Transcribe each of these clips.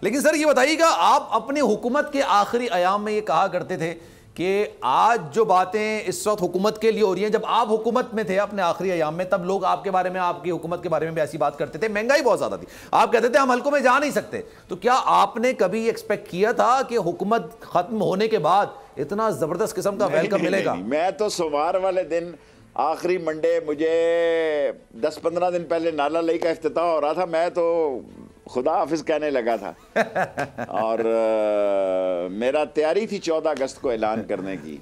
लेकिन सर ये बताइएगा, आप अपनी हुकूमत के आखिरी अयाम में ये कहा करते थे कि आज जो बातें इस वक्त हुकूमत के लिए हो रही हैं, जब आप हुकूमत में थे अपने आखिरी अयाम में, तब लोग आपके बारे में, आपकी हुकूमत के बारे में भी ऐसी बात करते थे, महंगाई बहुत ज्यादा थी, आप कहते थे हम हल्कों में जा नहीं सकते। तो क्या आपने कभी एक्सपेक्ट किया था कि हुकूमत खत्म होने के बाद इतना जबरदस्त किस्म का वेलकम मिलेगा? मैं तो सोमवार वाले दिन आखिरी मंडे, मुझे 10-15 दिन पहले नाला लई का इफ्तिताह हो रहा था, मैं तो खुदा हाफिज कहने लगा था और मेरा तैयारी थी 14 अगस्त को ऐलान करने की।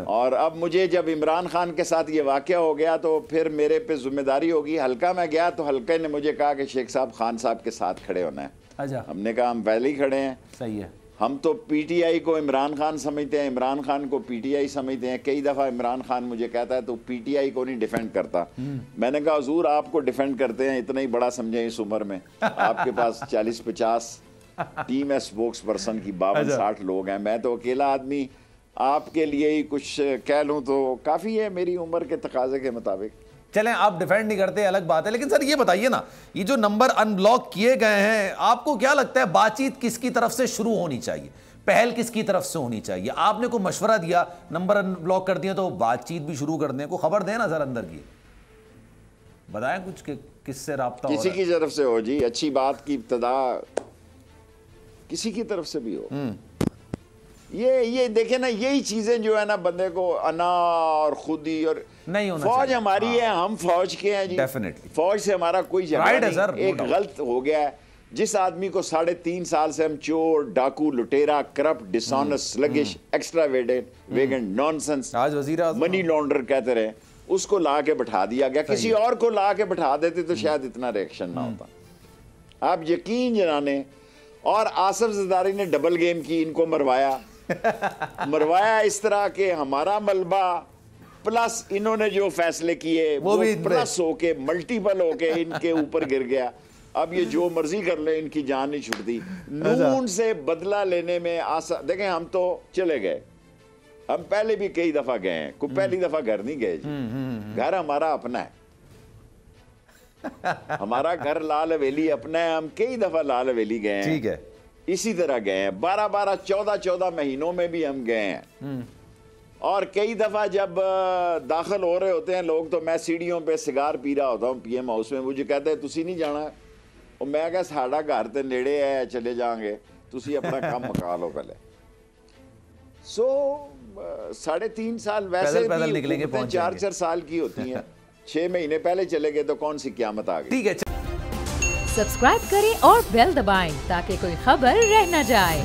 और अब मुझे जब इमरान खान के साथ ये वाक़या हो गया तो फिर मेरे पे जिम्मेदारी होगी। हल्का में गया तो हल्के ने मुझे कहा कि शेख साहब खान साहब के साथ खड़े होना है। अच्छा। हमने कहा हम पहले ही खड़े हैं। सही है। हम तो पीटीआई को इमरान खान समझते हैं, इमरान खान को पीटीआई समझते हैं। कई दफ़ा इमरान खान मुझे कहता है तो पीटीआई को नहीं डिफेंड करता। मैंने कहा हुजूर आपको डिफेंड करते हैं, इतना ही बड़ा समझे इस उम्र में। आपके पास 40-50 टीम है स्पोक्स पर्सन की, 52-60 लोग हैं, मैं तो अकेला आदमी आपके लिए ही कुछ कह लूँ तो काफ़ी है मेरी उम्र के तकाजे के मुताबिक। चलें, आप डिफेंड नहीं करते अलग बात है, लेकिन सर ये बताइए ना, ये जो नंबर अनब्लॉक किए गए हैं, आपको क्या लगता है बातचीत किसकी तरफ से शुरू होनी चाहिए, पहल किसकी तरफ से होनी चाहिए? आपने कोई मशवरा दिया, नंबर अनब्लॉक कर दिया तो बातचीत भी शुरू कर दें, को खबर दें ना सर अंदर की, बताएं कुछ कि किससे राब्ता हो? किसी की तरफ से हो जी, अच्छी बात की इब्तिदा किसी की तरफ से भी हो। ये देखे ना, यही चीजें जो है ना बंदे को अना और खुदी और नहीं होना फौज चाहिए। हमारी है, हम फौज के हैं जी। डेफिनेटली फौज से हमारा कोई झगड़ा राइट है नहीं। सर, एक गलत हो गया है। जिस आदमी को 3.5 साल से हम चोर, डाकू, लुटेरा, corrupt, dishonest, sluggish, extravagant, nonsense, आज वजीर आज़म मनी लॉन्डर कहते रहे, उसको ला के बैठा दिया गया। किसी और को ला के बैठा देते तो शायद इतना रिएक्शन ना होता। आप यकीन जनाने, और आसिफ ज़रदारी ने डबल गेम की, इनको मरवाया मरवाया इस तरह के हमारा मलबा प्लस इन्होंने जो फैसले किए वो भी प्लस होके मल्टीपल होके इनके ऊपर गिर गया। अब ये जो मर्जी कर ले, इनकी जान नहीं छूटती। नून से बदला लेने में आसा, देखें हम तो चले गए, हम पहले भी कई दफा गए हैं, कोई पहली दफा घर नहीं गए जी। घर हमारा अपना है हमारा घर लाल हवेली अपना है, हम कई दफा लाल हवेली गए हैं। ठीक है, इसी तरह गए हैं, 12-12, 14-14 महीनों में भी हम गए हैं। और कई दफा जब दाखिल हो रहे होते हैं लोग, तो मैं सीढ़ियों पे सिगार पी रहा होता हूँ पीएम हाउस में, मुझे कहते हैं तुसी नहीं जाना, और मैं कहा साडा घर ते नेड़े है, चले जाएंगे, तुसी अपना काम मुका लो पहले। 3.5 साल वैसे भी 4-4 साल की होती हैं। 6 महीने पहले चले गए तो कौन सी क़यामत आ गई। ठीक है। सब्सक्राइब करें और बेल दबाएं ताकि कोई खबर रह न जाए।